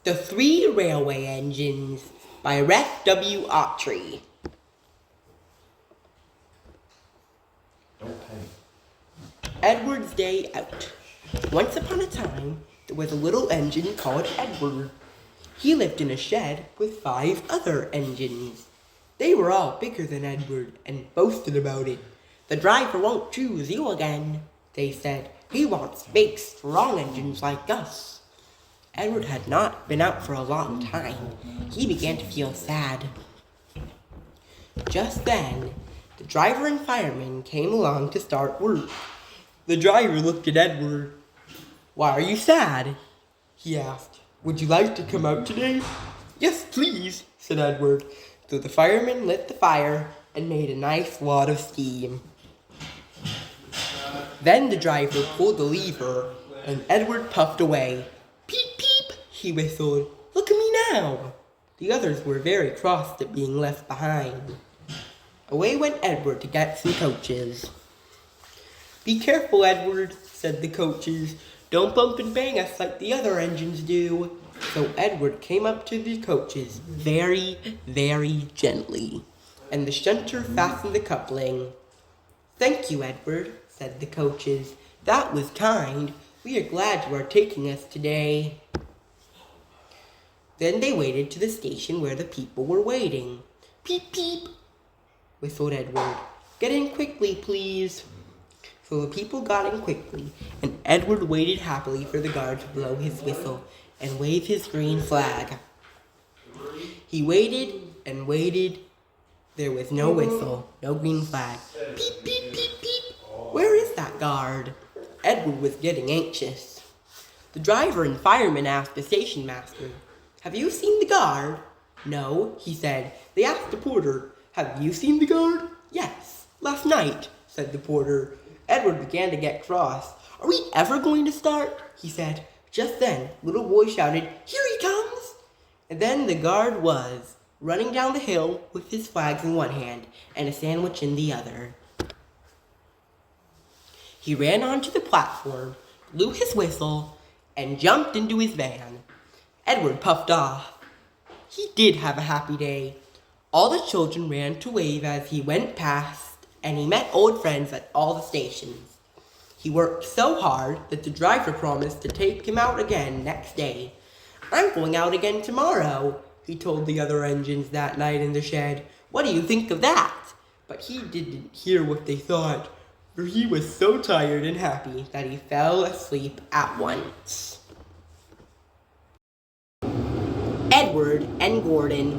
The Three Railway Engines by Ref W. Autry. Edward's Day Out. Once upon a time, there was a little engine called Edward. He lived in a shed with 5 other engines. They were all bigger than Edward and boasted about it. "The driver won't choose you again," they said. "He wants big, strong engines like us." Edward had not been out for a long time. He began to feel sad. Just then, the driver and fireman came along to start work. The driver looked at Edward. "Why are you sad?" he asked. "Would you like to come out today?" "Yes, please," said Edward. So the fireman lit the fire and made a nice lot of steam. Then the driver pulled the lever and Edward puffed away. "Peep, peep," he whistled. "Look at me now." The others were very cross at being left behind. Away went Edward to get some coaches. "Be careful, Edward," said the coaches. "Don't bump and bang us like the other engines do." So Edward came up to the coaches very, very gently, and the shunter fastened the coupling. "Thank you, Edward," said the coaches. "That was kind. We are glad you are taking us today." Then they waited to the station where the people were waiting. "Peep, peep," whistled Edward. "Get in quickly, please." So the people got in quickly, and Edward waited happily for the guard to blow his whistle and wave his green flag. He waited and waited. There was no whistle, no green flag. "Peep, peep, peep, peep. Where is that guard?" Edward was getting anxious. The driver and fireman asked the station master, "Have you seen the guard?" "No," he said. They asked the porter, "Have you seen the guard?" "Yes, last night," said the porter. Edward began to get cross. "Are we ever going to start?" he said. Just then, little boy shouted, "Here he comes!" And then the guard was running down the hill with his flags in one hand and a sandwich in the other. He ran onto the platform, blew his whistle, and jumped into his van. Edward puffed off. He did have a happy day. All the children ran to wave as he went past, and he met old friends at all the stations. He worked so hard that the driver promised to take him out again next day. "I'm going out again tomorrow," he told the other engines that night in the shed. "What do you think of that?" But he didn't hear what they thought, for he was so tired and happy that he fell asleep at once. Edward and Gordon.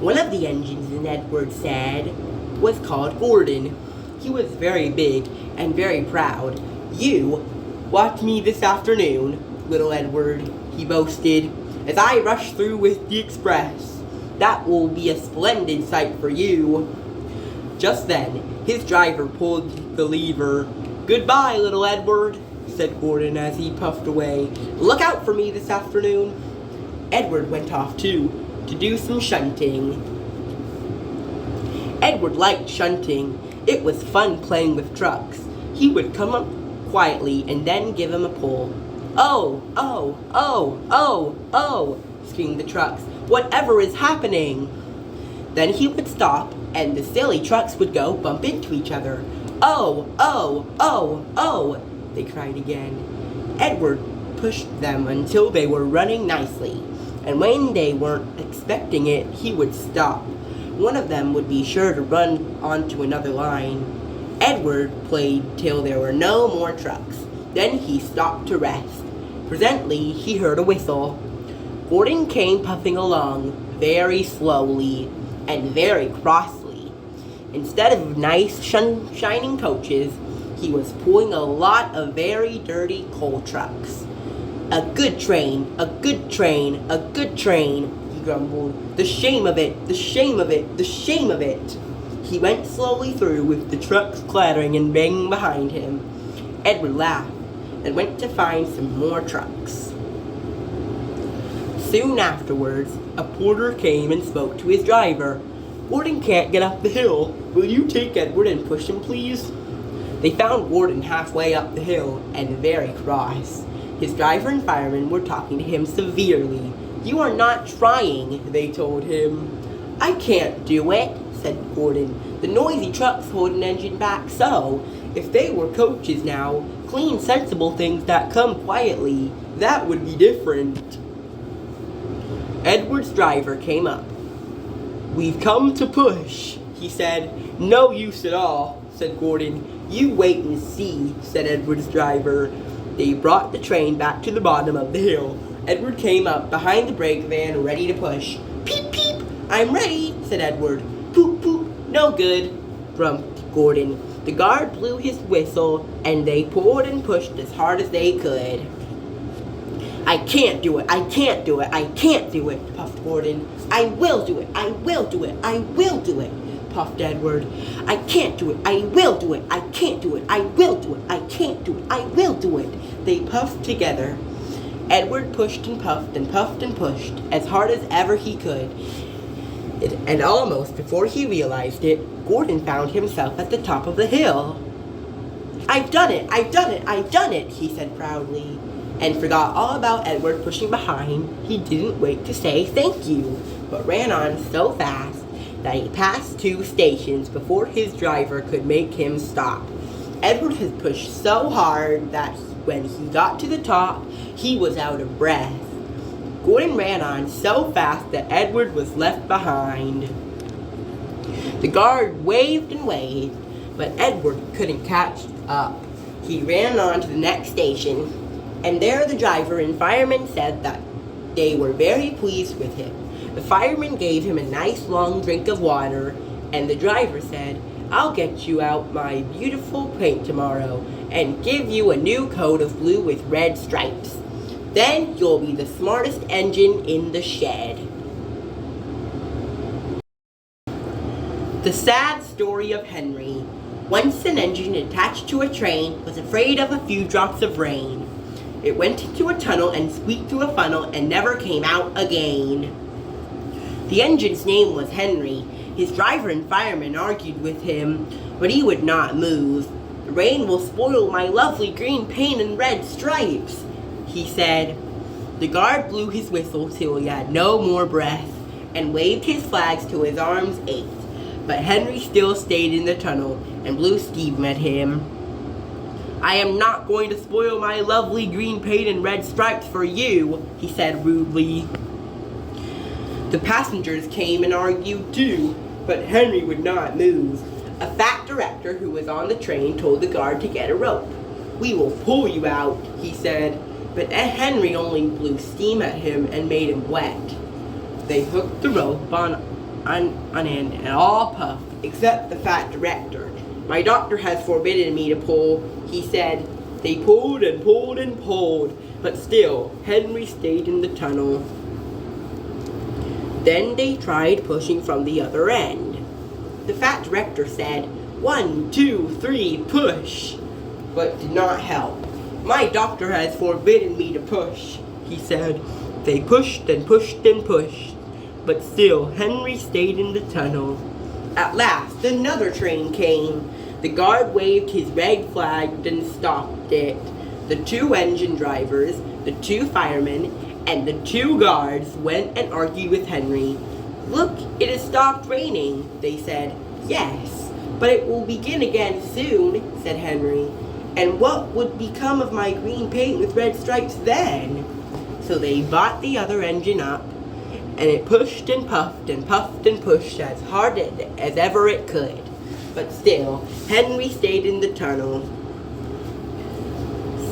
One of the engines in Edward said was called Gordon. He was very big and very proud. "You watch me this afternoon, little Edward," he boasted, "as I rush through with the express. That will be a splendid sight for you." Just then, his driver pulled the lever. "Goodbye, little Edward," said Gordon as he puffed away. "Look out for me this afternoon." Edward went off too, to do some shunting. Edward liked shunting. It was fun playing with trucks. He would come up quietly and then give him a pull. "Oh, oh, oh, oh, oh," screamed the trucks. "Whatever is happening?" Then he would stop and the silly trucks would go bump into each other. "Oh, oh, oh, oh," they cried again. Edward pushed them until they were running nicely, and when they weren't expecting it, he would stop. One of them would be sure to run onto another line. Edward played till there were no more trucks. Then he stopped to rest. Presently, he heard a whistle. Gordon came puffing along, very slowly and very crossly. Instead of nice, shining coaches, he was pulling a lot of very dirty coal trucks. "A good train, a good train, a good train," he grumbled. "The shame of it, the shame of it, the shame of it." He went slowly through with the trucks clattering and banging behind him. Edward laughed and went to find some more trucks. Soon afterwards, a porter came and spoke to his driver. "Gordon can't get up the hill. Will you take Edward and push him, please?" They found Gordon halfway up the hill and very cross. His driver and fireman were talking to him severely. "You are not trying," they told him. "I can't do it," said Gordon. "The noisy trucks hold an engine back so. If they were coaches now, clean, sensible things that come quietly, that would be different." Edward's driver came up. "We've come to push," he said. "No use at all," said Gordon. "You wait and see," said Edward's driver. They brought the train back to the bottom of the hill. Edward came up behind the brake van, ready to push. "Peep, peep, I'm ready," said Edward. "Poop, poop, no good," grumped Gordon. The guard blew his whistle, and they pulled and pushed as hard as they could. "I can't do it, I can't do it, I can't do it," puffed Gordon. "I will do it, I will do it, I will do it," puffed Edward. "I can't do it, I will do it, I can't do it, I will do it, I can't do it, I will do it." They puffed together. Edward pushed and puffed and puffed and pushed as hard as ever he could. And almost before he realized it, Gordon found himself at the top of the hill. "I've done it, I've done it, I've done it," he said proudly, and forgot all about Edward pushing behind. He didn't wait to say thank you, but ran on so fast that he passed 2 stations before his driver could make him stop. Edward had pushed so hard that when he got to the top, he was out of breath. Gordon ran on so fast that Edward was left behind. The guard waved and waved, but Edward couldn't catch up. He ran on to the next station, and there the driver and fireman said that they were very pleased with him. The fireman gave him a nice long drink of water, and the driver said, "I'll get you out my beautiful paint tomorrow and give you a new coat of blue with red stripes. Then you'll be the smartest engine in the shed." The sad story of Henry. Once an engine attached to a train was afraid of a few drops of rain. It went into a tunnel and squeaked through a funnel and never came out again. The engine's name was Henry. His driver and fireman argued with him, but he would not move. "The rain will spoil my lovely green paint and red stripes," he said. The guard blew his whistle till he had no more breath and waved his flags till his arms ached. But Henry still stayed in the tunnel and blew steam at him. "I am not going to spoil my lovely green paint and red stripes for you," he said rudely. The passengers came and argued too, but Henry would not move. A fat director who was on the train told the guard to get a rope. "We will pull you out," he said, but Henry only blew steam at him and made him wet. They hooked the rope on end and all puffed, except the fat director. "My doctor has forbidden me to pull," he said. They pulled and pulled and pulled, but still Henry stayed in the tunnel. Then they tried pushing from the other end. The fat director said, "1, 2, 3, push," but did not help. "My doctor has forbidden me to push," he said. They pushed and pushed and pushed, but still Henry stayed in the tunnel. At last, another train came. The guard waved his red flag and stopped it. The 2 engine drivers, the 2 firemen, and the 2 guards went and argued with Henry. "Look, it has stopped raining," they said. "Yes, but it will begin again soon," said Henry. "And what would become of my green paint with red stripes then?" So they brought the other engine up, and it pushed and puffed and puffed and pushed as hard as ever it could. But still, Henry stayed in the tunnel.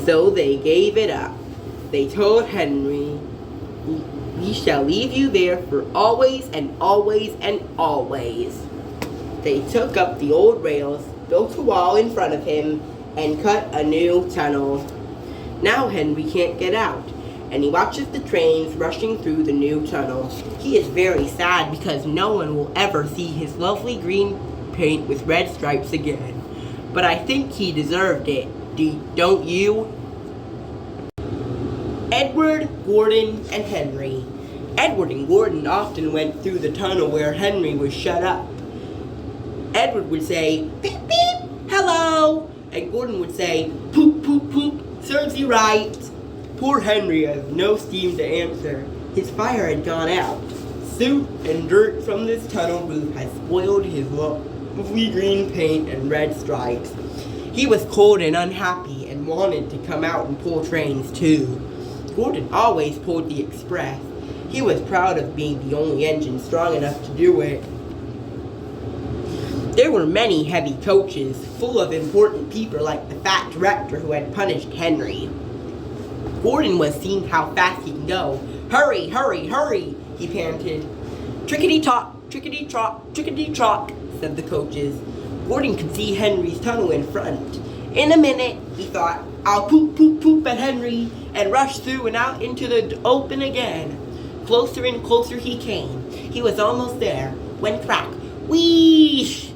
So they gave it up. They told Henry, "We shall leave you there for always and always and always." They took up the old rails, built a wall in front of him, and cut a new tunnel. Now Henry can't get out, and he watches the trains rushing through the new tunnel. He is very sad because no one will ever see his lovely green paint with red stripes again. But I think he deserved it, don't you? Edward, Gordon, and Henry. Edward and Gordon often went through the tunnel where Henry was shut up. Edward would say, "Beep, beep, hello," and Gordon would say, "Poop, poop, poop, serves you right." Poor Henry has no steam to answer. His fire had gone out. Soot and dirt from this tunnel roof had spoiled his lovely green paint and red stripes. He was cold and unhappy and wanted to come out and pull trains too. Gordon always pulled the express. He was proud of being the only engine strong enough to do it. There were many heavy coaches, full of important people like the fat director who had punished Henry. Gordon was seeing how fast he could go. "Hurry, hurry, hurry," he panted. "Trickety-tock, trickety-trot, trickety-trot," said the coaches. Gordon could see Henry's tunnel in front. In a minute, he thought, "I'll poop, poop, poop at Henry," and rushed through and out into the open again. Closer and closer he came. He was almost there, when crack, wheesh!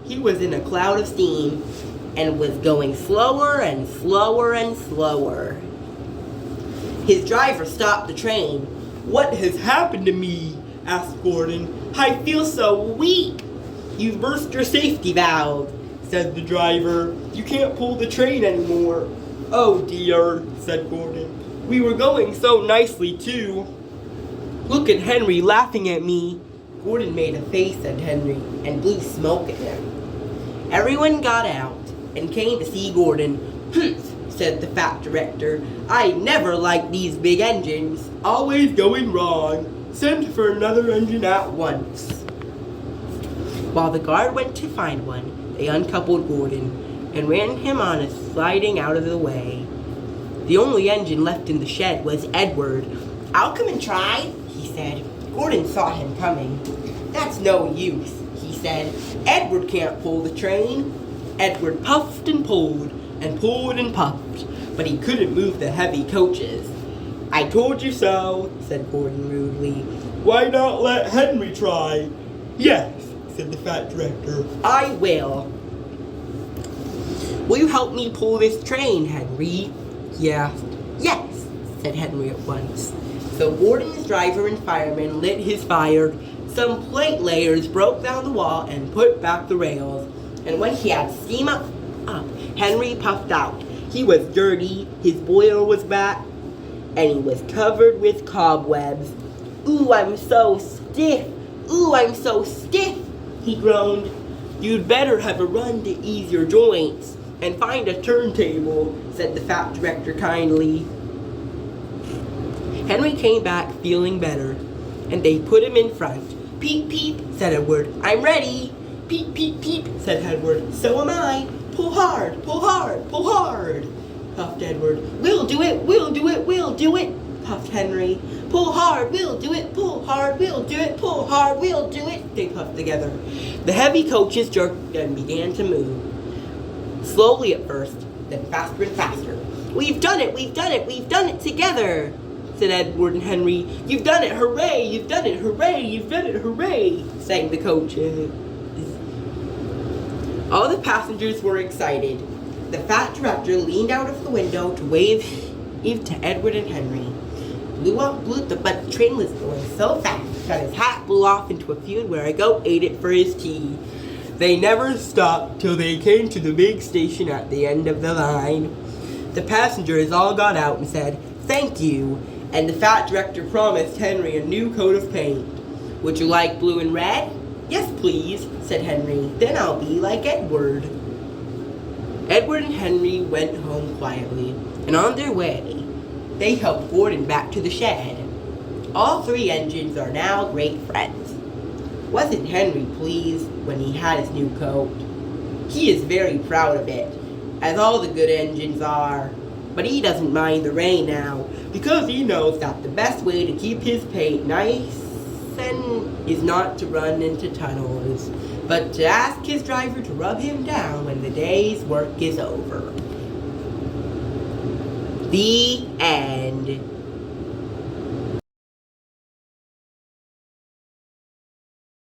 He was in a cloud of steam, and was going slower and slower and slower. His driver stopped the train. "What has happened to me?" asked Gordon. "I feel so weak." "You've burst your safety valve," said the driver. "You can't pull the train anymore." "Oh dear," said Gordon. "We were going so nicely too. Look at Henry laughing at me." Gordon made a face at Henry and blew smoke at him. Everyone got out and came to see Gordon. "Humph," said the fat director. "I never liked these big engines. Always going wrong. Send for another engine at once." While the guard went to find one, they uncoupled Gordon and ran him on a sliding out of the way. The only engine left in the shed was Edward. "I'll come and try," he said. Gordon saw him coming. "That's no use," he said. "Edward can't pull the train." Edward puffed and pulled and puffed, but he couldn't move the heavy coaches. "I told you so," said Gordon rudely. "Why not let Henry try?" "Yes," said the fat director. "I will." "Will you help me pull this train, Henry?" he asked. "Yes," said Henry at once. So Gordon's driver and fireman lit his fire. Some plate layers broke down the wall and put back the rails. And when he had steam up, Henry puffed out. He was dirty, his boiler was back, and he was covered with cobwebs. "Ooh, I'm so stiff! Ooh, I'm so stiff!" he groaned. "You'd better have a run to ease your joints and find a turntable," said the fat director kindly. Henry came back feeling better, and they put him in front. "Peep, peep," said Edward. "I'm ready." "Peep, peep, peep," said Edward. "So am I." "Pull hard, pull hard, pull hard," puffed Edward. "We'll do it, we'll do it, we'll do it," puffed Henry. "Pull hard, we'll do it, pull hard, we'll do it, pull hard, we'll do it," they puffed together. The heavy coaches jerked and began to move. Slowly at first, then faster and faster. We've done it together," said Edward and Henry. "You've done it, hooray, you've done it, hooray, you've done it, hooray," sang the coaches. All the passengers were excited. The fat director leaned out of the window to wave to Edward and Henry. But the train was going so fast that his hat blew off into a field where a goat ate it for his tea. They never stopped till they came to the big station at the end of the line. The passengers all got out and said, "Thank you," and the fat director promised Henry a new coat of paint. "Would you like blue and red?" "Yes, please," said Henry. "Then I'll be like Edward." Edward and Henry went home quietly, and on their way, they helped Gordon back to the shed. All three engines are now great friends. Wasn't Henry pleased when he had his new coat? He is very proud of it, as all the good engines are. But he doesn't mind the rain now, because he knows that the best way to keep his paint nice is not to run into tunnels, but to ask his driver to rub him down when the day's work is over. The end.